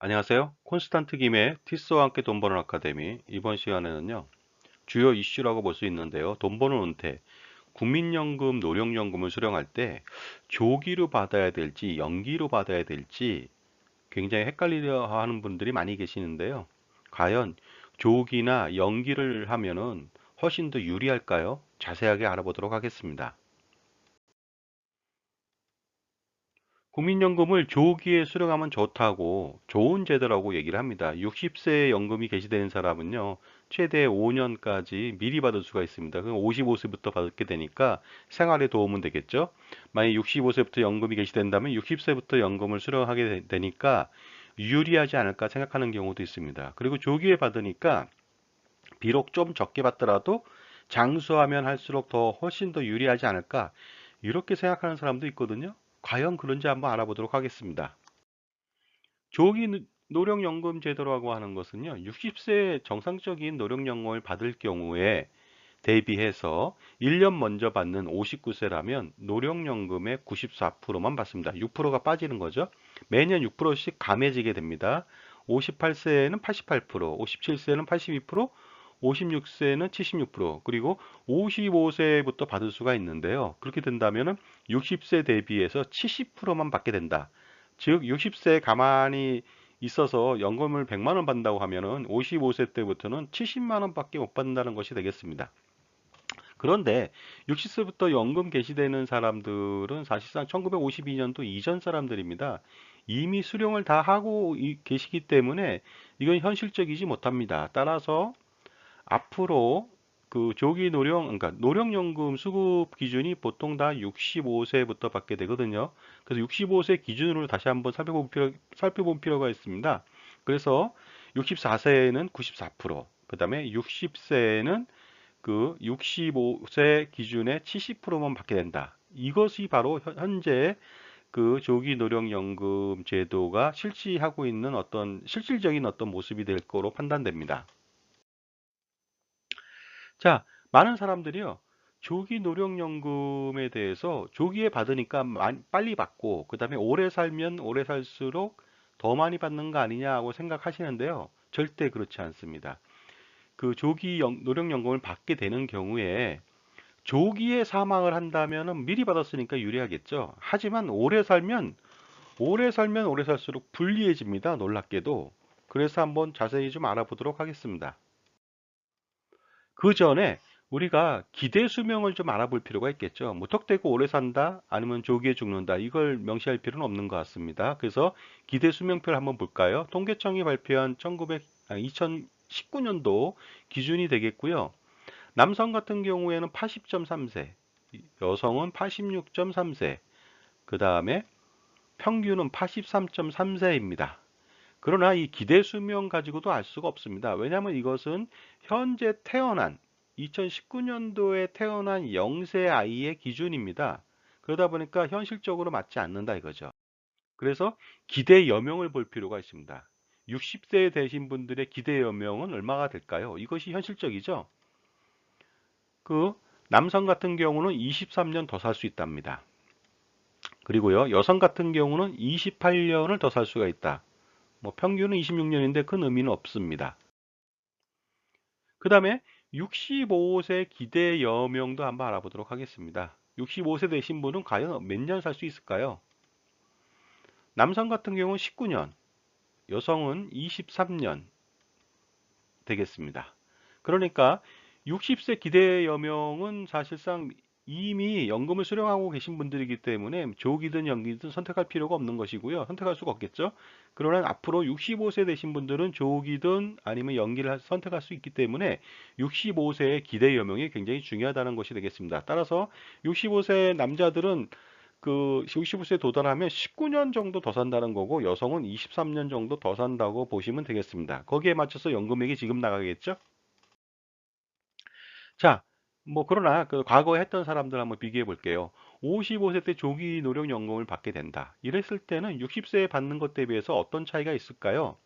안녕하세요. 콘스탄트 김의 티스와 함께 돈 버는 아카데미. 이번 시간에는요, 주요 이슈라고 볼 수 있는데요. 돈 버는 은퇴, 국민연금, 노령연금을 수령할 때 조기로 받아야 될지 연기로 받아야 될지 굉장히 헷갈리려 하는 분들이 많이 계시는데요. 과연 조기나 연기를 하면은 훨씬 더 유리할까요? 자세하게 알아보도록 하겠습니다. 국민연금을 조기에 수령하면 좋다고 좋은 제도라고 얘기를 합니다. 60세에 연금이 개시되는 사람은요, 최대 5년까지 미리 받을 수가 있습니다. 그럼 55세부터 받게 되니까 생활에 도움은 되겠죠. 만약 65세부터 연금이 개시된다면 60세부터 연금을 수령하게 되니까 유리하지 않을까 생각하는 경우도 있습니다. 그리고 조기에 받으니까 비록 좀 적게 받더라도 장수하면 할수록 더 훨씬 더 유리하지 않을까 이렇게 생각하는 사람도 있거든요. 과연 그런지 한번 알아보도록 하겠습니다. 조기 노령연금 제도라고 하는 것은요, 60세 정상적인 노령연금을 받을 경우에 대비해서 1년 먼저 받는 59세라면 노령연금의 94%만 받습니다. 6%가 빠지는 거죠. 매년 6%씩 감해지게 됩니다. 58세에는 88%, 57세는 82%, 56세는 76%, 그리고 55세부터 받을 수가 있는데요. 그렇게 된다면 60세 대비해서 70%만 받게 된다. 즉 60세에 가만히 있어서 연금을 100만 원 받는다고 하면은 55세 때부터는 70만 원밖에 못 받는다는 것이 되겠습니다. 그런데 60세부터 연금 개시되는 사람들은 사실상 1952년도 이전 사람들입니다. 이미 수령을 다 하고 계시기 때문에 이건 현실적이지 못합니다. 따라서 앞으로 그 조기 노령, 그러니까 노령연금 수급 기준이 보통 다 65세부터 받게 되거든요. 그래서 65세 기준으로 다시 한번 살펴볼 필요가 있습니다. 그래서 64세에는 94%, 그 다음에 60세에는 그 65세 기준의 70%만 받게 된다. 이것이 바로 현재 그 조기 노령연금 제도가 실시하고 있는 어떤 실질적인 어떤 모습이 될 거로 판단됩니다. 자, 많은 사람들이요. 조기 노령연금에 대해서 조기에 받으니까 빨리 받고, 그 다음에 오래 살면 오래 살수록 더 많이 받는 거 아니냐고 생각하시는데요. 절대 그렇지 않습니다. 그 조기 노령연금을 받게 되는 경우에 조기에 사망을 한다면은 미리 받았으니까 유리하겠죠. 하지만 오래 살수록 불리해집니다. 놀랍게도. 그래서 한번 자세히 좀 알아보도록 하겠습니다. 그 전에 우리가 기대 수명을 좀 알아볼 필요가 있겠죠. 무턱대고 오래 산다, 아니면 조기에 죽는다. 이걸 명시할 필요는 없는 것 같습니다. 그래서 기대 수명표를 한번 볼까요? 통계청이 발표한 2019년도 기준이 되겠고요. 남성 같은 경우에는 80.3세, 여성은 86.3세, 그 다음에 평균은 83.3세입니다. 그러나 이 기대 수명 가지고도 알 수가 없습니다. 왜냐하면 이것은 현재 태어난 2019년도에 태어난 0세 아이의 기준입니다. 그러다 보니까 현실적으로 맞지 않는다 이거죠. 그래서 기대 여명을 볼 필요가 있습니다. 60세 되신 분들의 기대 여명은 얼마가 될까요? 이것이 현실적이죠. 그 남성 같은 경우는 23년 더 살 수 있답니다. 그리고요, 여성 같은 경우는 28년을 더 살 수가 있다. 뭐 평균은 26년인데 큰 의미는 없습니다. 그 다음에 65세 기대 여명도 한번 알아보도록 하겠습니다. 65세 되신 분은 과연 몇 년 살 수 있을까요? 남성 같은 경우는 19년, 여성은 23년 되겠습니다. 그러니까 60세 기대 여명은 사실상 이미 연금을 수령하고 계신 분들이기 때문에 조기든 연기든 선택할 필요가 없는 것이고요. 선택할 수가 없겠죠. 그러나 앞으로 65세 되신 분들은 조기든 아니면 연기를 선택할 수 있기 때문에 65세의 기대 여명이 굉장히 중요하다는 것이 되겠습니다. 따라서 65세 남자들은 그 65세 도달하면 19년 정도 더 산다는 거고, 여성은 23년 정도 더 산다고 보시면 되겠습니다. 거기에 맞춰서 연금액이 지금 나가겠죠? 자, 뭐 그러나 그 과거에 했던 사람들 한번 비교해 볼게요. 55세 때 조기 노령연금을 받게 된다. 이랬을 때는 60세에 받는 것 대비해서 어떤 차이가 있을까요?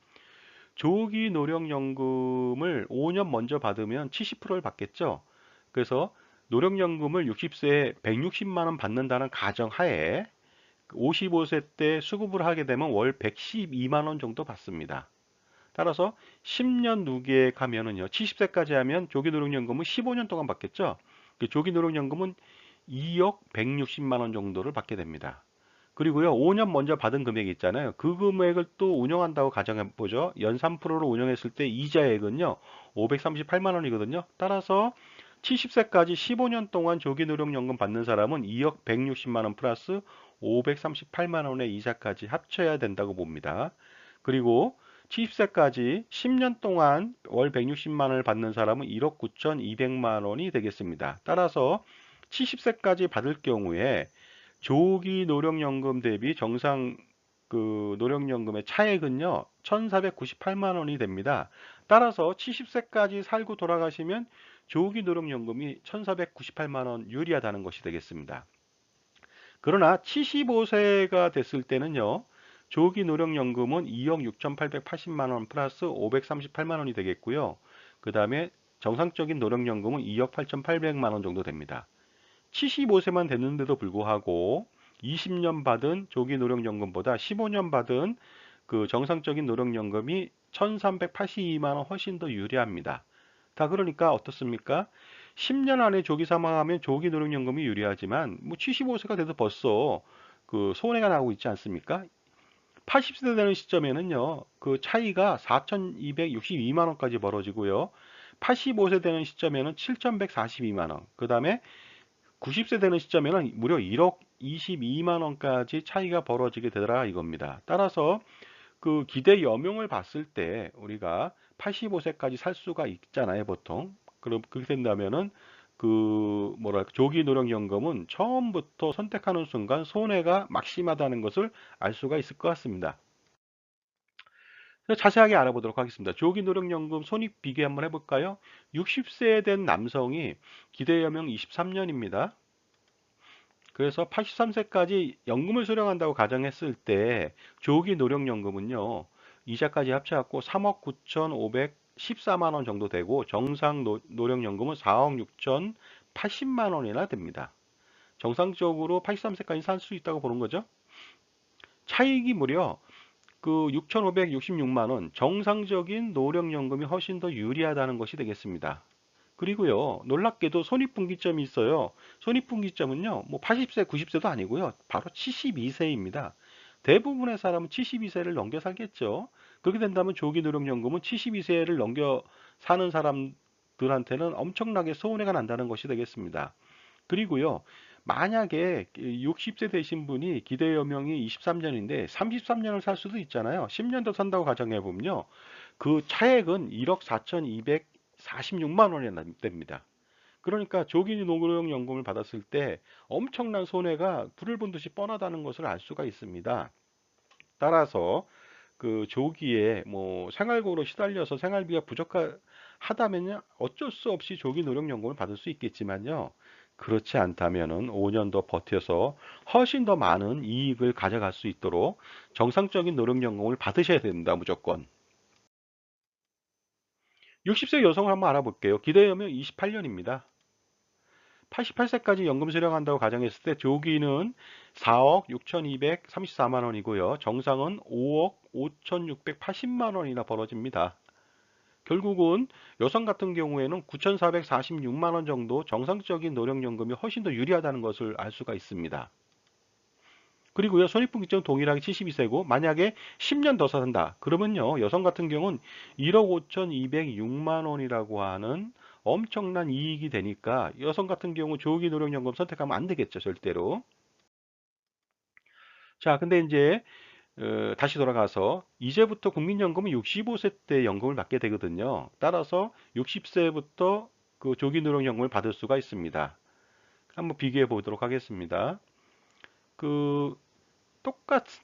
조기 노령연금을 5년 먼저 받으면 70%를 받겠죠. 그래서 노령연금을 60세에 160만 원 받는다는 가정하에 55세 때 수급을 하게 되면 월 112만 원 정도 받습니다. 따라서 10년 누계획 하면은요, 70세까지 하면 조기노령연금은 15년 동안 받겠죠. 조기노령연금은 2억 160만 원 정도를 받게 됩니다. 그리고요, 5년 먼저 받은 금액이 있잖아요. 그 금액을 또 운영한다고 가정해 보죠. 연 3%로 운영했을 때 이자액은요, 538만 원이거든요. 따라서 70세까지 15년 동안 조기노령연금 받는 사람은 2억 160만 원 플러스 538만 원의 이자까지 합쳐야 된다고 봅니다. 그리고 70세까지 10년 동안 월 160만 원을 받는 사람은 1억 9,200만 원이 되겠습니다. 따라서 70세까지 받을 경우에 조기 노령연금 대비 정상 노령연금의 차액은요, 1,498만 원이 됩니다. 따라서 70세까지 살고 돌아가시면 조기 노령연금이 1,498만 원 유리하다는 것이 되겠습니다. 그러나 75세가 됐을 때는요, 조기 노령연금은 2억 6,880만 원 플러스 538만 원이 되겠고요. 그 다음에 정상적인 노령연금은 2억 8,800만 원 정도 됩니다. 75세만 됐는데도 불구하고 20년 받은 조기 노령연금보다 15년 받은 그 정상적인 노령연금이 1,382만 원 훨씬 더 유리합니다. 다 그러니까 어떻습니까? 10년 안에 조기 사망하면 조기 노령연금이 유리하지만 뭐 75세가 돼도 벌써 그 손해가 나고 있지 않습니까? 80세 되는 시점에는요, 그 차이가 4,262만 원까지 벌어지고요. 85세 되는 시점에는 7,142만 원. 그 다음에 90세 되는 시점에는 무려 1억 22만 원까지 차이가 벌어지게 되더라 이겁니다. 따라서 그 기대 여명을 봤을 때 우리가 85세까지 살 수가 있잖아요, 보통. 그럼 그렇게 된다면은 그 뭐랄까 조기 노령연금은 처음부터 선택하는 순간 손해가 막심하다는 것을 알 수가 있을 것 같습니다. 자세하게 알아보도록 하겠습니다. 조기 노령연금 손익 비교 한번 해볼까요? 60세 된 남성이 기대 여명 23년입니다. 그래서 83세까지 연금을 수령한다고 가정했을 때 조기 노령연금은요, 이자까지 합쳐갖고 3억 9,514만 원 정도 되고 정상 노령연금은 4억 6,080만 원이나 됩니다. 정상적으로 83세까지 살 수 있다고 보는 거죠. 차익이 무려 그 6,566만 원, 정상적인 노령연금이 훨씬 더 유리하다는 것이 되겠습니다. 그리고요, 놀랍게도 손익분기점이 있어요. 손익분기점은요, 뭐 80세, 90세도 아니고요. 바로 72세입니다. 대부분의 사람은 72세를 넘겨 살겠죠. 그렇게 된다면 조기노령연금은 72세를 넘겨 사는 사람들한테는 엄청나게 손해가 난다는 것이 되겠습니다. 그리고요, 만약에 60세 되신 분이 기대 여명이 23년인데 33년을 살 수도 있잖아요. 10년 더 산다고 가정해보면요. 그 차액은 1억 4,246만 원이 됩니다. 그러니까 조기 노령 연금을 받았을 때 엄청난 손해가 불을 본 듯이 뻔하다는 것을 알 수가 있습니다. 따라서 그 조기에 뭐 생활고로 시달려서 생활비가 부족하다면요, 어쩔 수 없이 조기 노령연금을 받을 수 있겠지만요, 그렇지 않다면은 5년 더 버텨서 훨씬 더 많은 이익을 가져갈 수 있도록 정상적인 노령연금을 받으셔야 된다, 무조건. 60세 여성을 한번 알아볼게요. 기대연명 28년입니다. 88세까지 연금 수령한다고 가정했을 때 조기는 4억 6,234만 원이고요. 정상은 5억 5,680만 원이나 벌어집니다. 결국은 여성 같은 경우에는 9,446만 원 정도 정상적인 노령연금이 훨씬 더 유리하다는 것을 알 수가 있습니다. 그리고요, 손익분기점 동일하게 72세고 만약에 10년 더 산다. 그러면요, 여성 같은 경우는 1억 5,206만 원이라고 하는 엄청난 이익이 되니까 여성 같은 경우 조기 노령연금 선택하면 안 되겠죠, 절대로. 자, 근데 이제 다시 돌아가서 이제부터 국민연금은 65세 때 연금을 받게 되거든요. 따라서 60세부터 그 조기 노령연금을 받을 수가 있습니다. 한번 비교해 보도록 하겠습니다. 그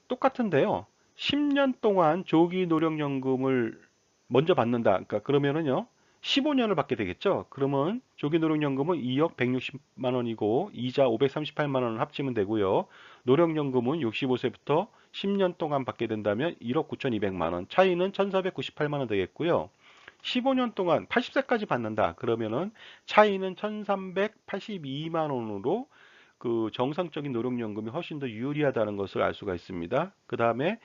똑같은데요. 10년 동안 조기 노령연금을 먼저 받는다. 그러니까 그러면은요. 15년을 받게 되겠죠. 그러면 조기 노령연금은 2억 160만 원이고 이자 538만 원을 합치면 되고요. 노령연금은 65세부터 10년 동안 받게 된다면 1억 9,200만 원. 차이는 1,498만 원 되겠고요. 15년 동안 80세까지 받는다. 그러면은 차이는 1,382만 원으로 그 정상적인 노령연금이 훨씬 더 유리하다는 것을 알 수가 있습니다. 그 다음에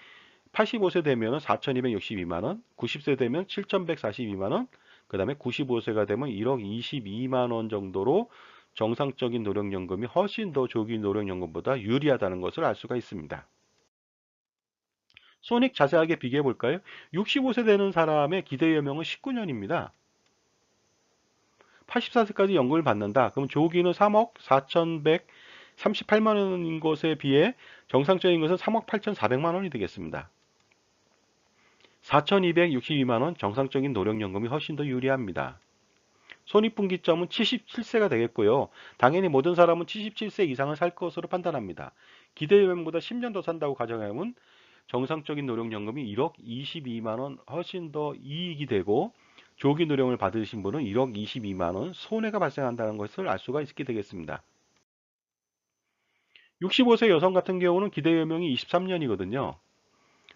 85세 되면 4,262만 원, 90세 되면 7,142만 원, 그 다음에 95세가 되면 1억 22만 원 정도로 정상적인 노령연금이 훨씬 더 조기 노령연금보다 유리하다는 것을 알 수가 있습니다. 손익 자세하게 비교해 볼까요? 65세 되는 사람의 기대 연명은 19년입니다. 84세까지 연금을 받는다. 그럼 조기는 3억 4,138만 원인 것에 비해 정상적인 것은 3억 8,400만 원이 되겠습니다. 4,262만 원 정상적인 노령연금이 훨씬 더 유리합니다. 손익분기점은 77세가 되겠고요. 당연히 모든 사람은 77세 이상을 살 것으로 판단합니다. 기대연명보다 10년 더 산다고 가정하면 정상적인 노령연금이 1억 22만 원 훨씬 더 이익이 되고 조기 노령을 받으신 분은 1억 22만 원 손해가 발생한다는 것을 알 수가 있게 되겠습니다. 65세 여성 같은 경우는 기대연명이 23년이거든요.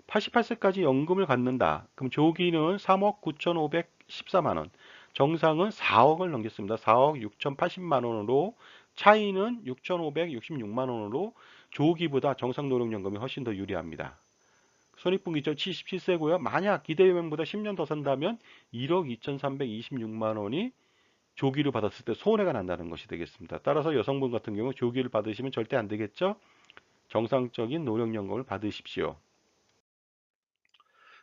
88세까지 연금을 갖는다. 그럼 조기는 3억 9,514만 원, 정상은 4억을 넘겼습니다. 4억 6,080만 원으로 차이는 6,566만 원으로 조기보다 정상 노령연금이 훨씬 더 유리합니다. 손익분기점 77세고요. 만약 기대연명보다 10년 더 산다면 1억 2,326만 원이 조기를 받았을 때 손해가 난다는 것이 되겠습니다. 따라서 여성분 같은 경우 조기를 받으시면 절대 안 되겠죠? 정상적인 노령연금을 받으십시오.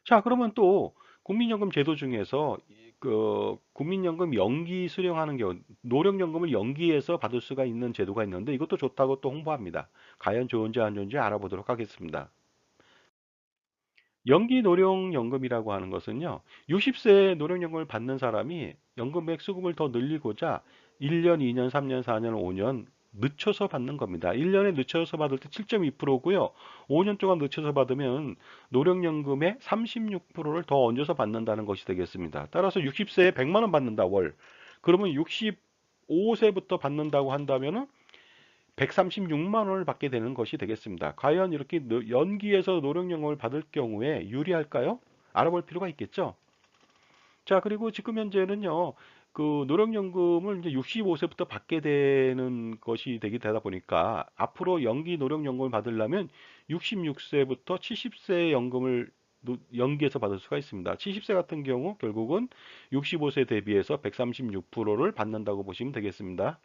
자, 그러면 또 국민연금 제도 중에서 그 국민연금 연기 수령하는 경우 노령연금을 연기해서 받을 수가 있는 제도가 있는데 이것도 좋다고 또 홍보합니다. 과연 좋은지 안 좋은지 알아보도록 하겠습니다. 연기 노령연금이라고 하는 것은요, 60세 노령연금을 받는 사람이 연금액 수급을 더 늘리고자 1년, 2년, 3년, 4년, 5년 늦춰서 받는 겁니다. 1년에 늦춰서 받을 때 7.2%고요. 5년 동안 늦춰서 받으면 노령연금의 36%를 더 얹어서 받는다는 것이 되겠습니다. 따라서 60세에 100만 원 받는다, 월. 그러면 65세부터 받는다고 한다면은 136만 원을 받게 되는 것이 되겠습니다. 과연 이렇게 연기해서 노령연금을 받을 경우에 유리할까요? 알아볼 필요가 있겠죠. 자, 그리고 지금 현재는요, 그 노령연금을 이제 65세부터 받게 되는 것이 되다 보니까 앞으로 연기 노령연금을 받으려면 66세부터 70세 연금을 연기해서 받을 수가 있습니다. 70세 같은 경우 결국은 65세 대비해서 136%를 받는다고 보시면 되겠습니다.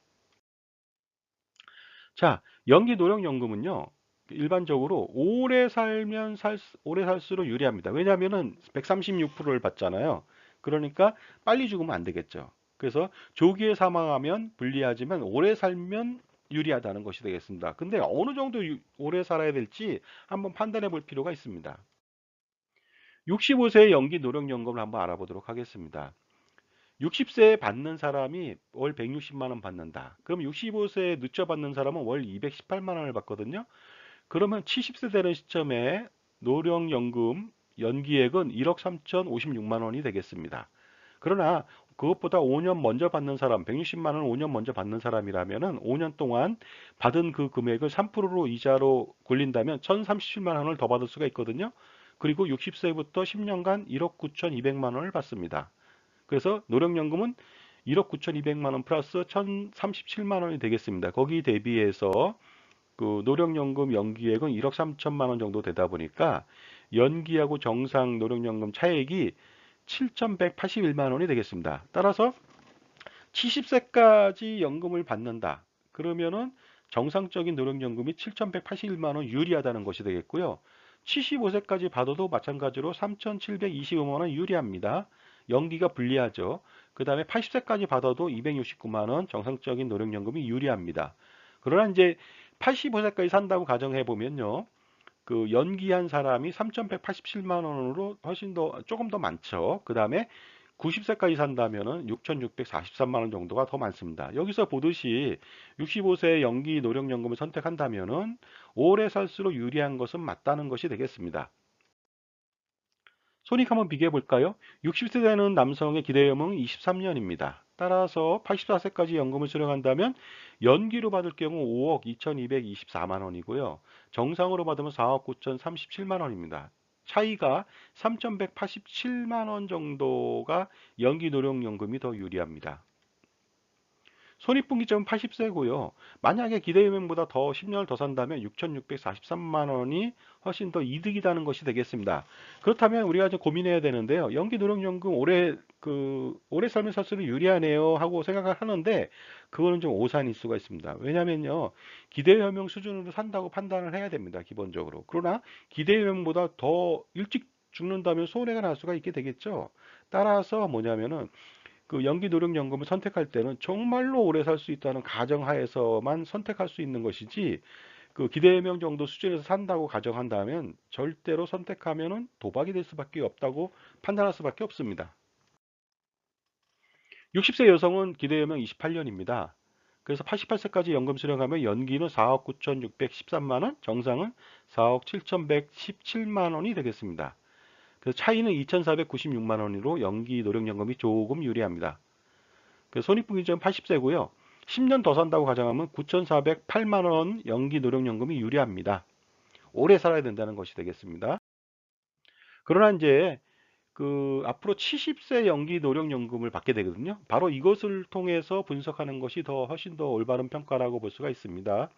자, 연기 노령연금은요, 일반적으로 오래 살수록 유리합니다. 왜냐하면은 136%를 받잖아요. 그러니까 빨리 죽으면 안 되겠죠. 그래서 조기에 사망하면 불리하지만 오래 살면 유리하다는 것이 되겠습니다. 근데 어느 정도 오래 살아야 될지 한번 판단해 볼 필요가 있습니다. 65세 연기 노령연금을 한번 알아보도록 하겠습니다. 60세에 받는 사람이 월 160만 원 받는다. 그럼 65세에 늦춰 받는 사람은 월 218만 원을 받거든요. 그러면 70세 되는 시점에 노령연금 연기액은 1억 3,056만 원이 되겠습니다. 그러나 그것보다 5년 먼저 받는 사람, 160만 원 5년 먼저 받는 사람이라면은 5년 동안 받은 그 금액을 3%로 이자로 굴린다면 1,037만 원을 더 받을 수가 있거든요. 그리고 60세부터 10년간 1억 9,200만 원을 받습니다. 그래서 노령연금은 1억 9,200만 원 플러스 1,037만 원이 되겠습니다. 거기 대비해서 그 노령연금 연기액은 1억 3천만 원 정도 되다 보니까 연기하고 정상 노령연금 차액이 7,181만 원이 되겠습니다. 따라서 70세까지 연금을 받는다. 그러면은 정상적인 노령연금이 7,181만 원 유리하다는 것이 되겠고요. 75세까지 받아도 마찬가지로 3,725만 원 유리합니다. 연기가 불리하죠. 그 다음에 80세까지 받아도 269만 원 정상적인 노령연금이 유리합니다. 그러나 이제 85세까지 산다고 가정해 보면요. 그 연기한 사람이 3,187만 원으로 훨씬 더 조금 더 많죠. 그 다음에 90세까지 산다면은 6,643만 원 정도가 더 많습니다. 여기서 보듯이 65세 연기 노령연금을 선택한다면은 오래 살수록 유리한 것은 맞다는 것이 되겠습니다. 손익 한번 비교해 볼까요? 60세 되는 남성의 기대연금은 23년입니다. 따라서 84세까지 연금을 수령한다면 연기로 받을 경우 5억 2,224만 원이고요. 정상으로 받으면 4억 9,037만 원입니다. 차이가 3,187만 원 정도가 연기 노령연금이 더 유리합니다. 손익분기점은 80세고요. 만약에 기대금액보다 더 10년을 더 산다면 6,643만 원이 훨씬 더 이득이라는 것이 되겠습니다. 그렇다면 우리가 좀 고민해야 되는데요. 연기노령연금 오래 살면 살수록 유리하네요 하고 생각을 하는데 그거는 좀 오산일 수가 있습니다. 왜냐면요. 기대금액 수준으로 산다고 판단을 해야 됩니다. 기본적으로. 그러나 기대금액보다 더 일찍 죽는다면 손해가 날 수가 있게 되겠죠. 따라서 뭐냐면은 그 연기노령연금을 선택할 때는 정말로 오래 살 수 있다는 가정하에서만 선택할 수 있는 것이지 그 기대명 정도 수준에서 산다고 가정한다면 절대로 선택하면은 도박이 될 수밖에 없다고 판단할 수밖에 없습니다. 60세 여성은 기대연명 28년입니다. 그래서 88세까지 연금 수령하면 연기는 4억 9,613만 원, 정상은 4억 7,117만 원이 되겠습니다. 그래서 차이는 2,496만 원으로 연기 노령연금이 조금 유리합니다. 그래서 손익분기점 80세고요. 10년 더 산다고 가정하면 9,408만 원 연기 노령연금이 유리합니다. 오래 살아야 된다는 것이 되겠습니다. 그러나 이제 그 앞으로 70세 연기 노령연금을 받게 되거든요. 바로 이것을 통해서 분석하는 것이 더 훨씬 더 올바른 평가라고 볼 수가 있습니다.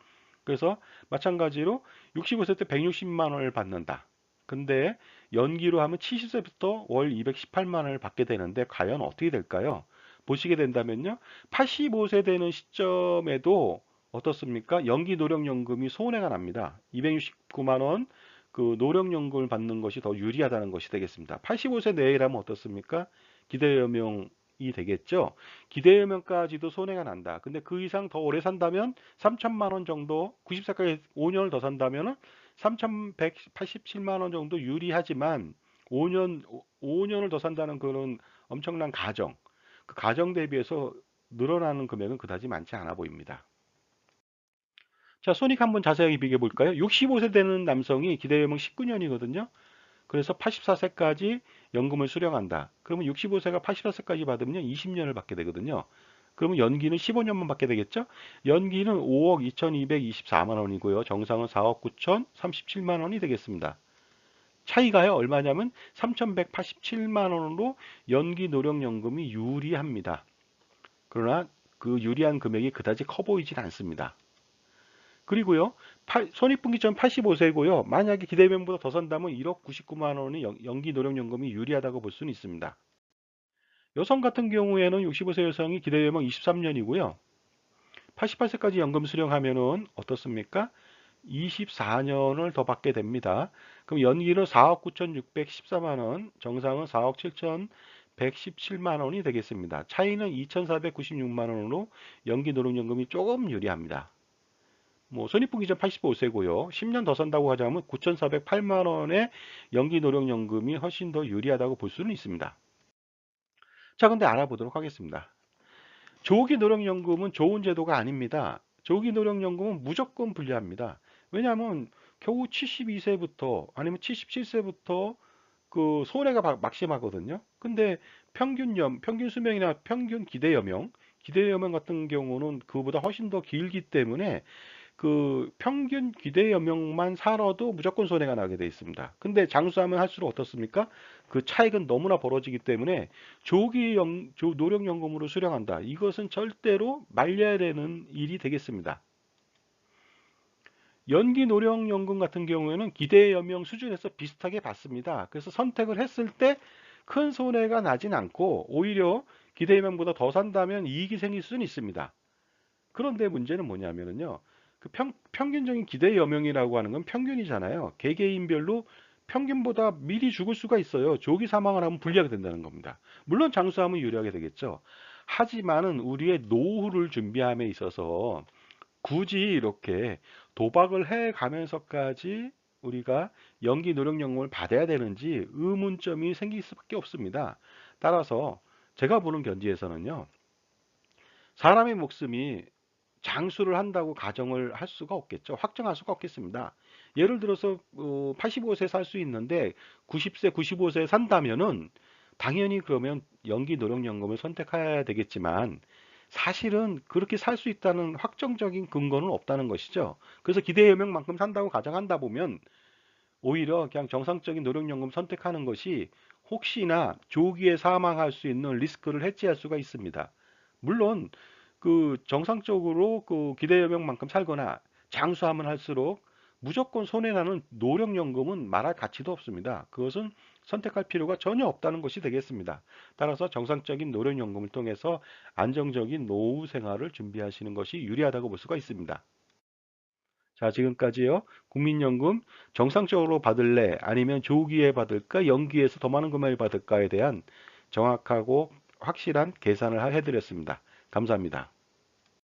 그래서 마찬가지로 65세 때 160만 원을 받는다. 근데 연기로 하면 70세부터 월 218만 원을 받게 되는데 과연 어떻게 될까요? 보시게 된다면요. 85세 되는 시점에도 어떻습니까? 연기 노령연금이 손해가 납니다. 269만 원 그 노령연금을 받는 것이 더 유리하다는 것이 되겠습니다. 85세 내외라면 어떻습니까? 기대연명이 되겠죠. 기대연명까지도 손해가 난다. 근데 그 이상 더 오래 산다면 3천만 원 정도, 90세까지 5년을 더 산다면 3,187만 원 정도 유리하지만 5년 5년을 더 산다는 그런 엄청난 가정, 그 가정 대비해서 늘어나는 금액은 그다지 많지 않아 보입니다. 자, 손익 한번 자세하게 비교해 볼까요? 65세 되는 남성이 기대연명 19년이거든요. 그래서 84세까지 연금을 수령한다. 그러면 65세가 84세까지 받으면 20년을 받게 되거든요. 그러면 연기는 15년만 받게 되겠죠? 연기는 5억 2,224만 원이고요. 정상은 4억 9,037만 원이 되겠습니다. 차이가요, 얼마냐면 3,187만 원으로 연기 노령연금이 유리합니다. 그러나 그 유리한 금액이 그다지 커 보이진 않습니다. 그리고요, 손익분기점 85세고요. 만약에 기대금보다 더 산다면 1억 99만 원이 연기 노령연금이 유리하다고 볼 수는 있습니다. 여성 같은 경우에는 65세 여성이 기대금은 23년이고요. 88세까지 연금 수령하면은 어떻습니까? 24년을 더 받게 됩니다. 그럼 연기는 4억 9,614만 원, 정상은 4억 7,117만 원이 되겠습니다. 차이는 2,496만 원으로 연기 노령연금이 조금 유리합니다. 뭐 손익분기점 85세고요. 10년 더 산다고 하자면 9,408만 원의 연기 노령연금이 훨씬 더 유리하다고 볼 수는 있습니다. 자, 근데 알아보도록 하겠습니다. 조기 노령연금은 좋은 제도가 아닙니다. 조기 노령연금은 무조건 불리합니다. 왜냐하면 겨우 72세부터 아니면 77세부터 그 손해가 막심하거든요. 근데 평균 수명이나 평균 기대 여명 같은 경우는 그보다 훨씬 더 길기 때문에 그 평균 기대 연명만 살아도 무조건 손해가 나게 돼 있습니다. 근데 장수하면 할수록 어떻습니까? 그 차익은 너무나 벌어지기 때문에 노령연금으로 수령한다. 이것은 절대로 말려야 되는 일이 되겠습니다. 연기 노령연금 같은 경우에는 기대 연명 수준에서 비슷하게 받습니다. 그래서 선택을 했을 때 큰 손해가 나진 않고 오히려 기대 연명보다 더 산다면 이익이 생길 수는 있습니다. 그런데 문제는 뭐냐면요. 그 평균적인 기대 여명이라고 하는 건 평균이잖아요. 개개인별로 평균보다 미리 죽을 수가 있어요. 조기 사망을 하면 불리하게 된다는 겁니다. 물론 장수하면 유리하게 되겠죠. 하지만은 우리의 노후를 준비함에 있어서 굳이 이렇게 도박을 해 가면서까지 우리가 연기 노령연금을 받아야 되는지 의문점이 생길 수밖에 없습니다. 따라서 제가 보는 견지에서는요. 사람의 목숨이 장수를 한다고 가정을 할 수가 없겠죠. 확정할 수가 없겠습니다. 예를 들어서 85세 살 수 있는데 90세, 95세 산다면은 당연히 그러면 연기 노령연금을 선택해야 되겠지만 사실은 그렇게 살 수 있다는 확정적인 근거는 없다는 것이죠. 그래서 기대 여명만큼 산다고 가정한다 보면 오히려 그냥 정상적인 노령연금 선택하는 것이 혹시나 조기에 사망할 수 있는 리스크를 해지할 수가 있습니다. 물론 그 정상적으로 그 기대여명만큼 살거나 장수하면 할수록 무조건 손해나는 노령연금은 말할 가치도 없습니다. 그것은 선택할 필요가 전혀 없다는 것이 되겠습니다. 따라서 정상적인 노령연금을 통해서 안정적인 노후 생활을 준비하시는 것이 유리하다고 볼 수가 있습니다. 자, 지금까지요. 국민연금 정상적으로 받을래? 아니면 조기에 받을까? 연기해서 더 많은 금액을 받을까에 대한 정확하고 확실한 계산을 해드렸습니다. 감사합니다.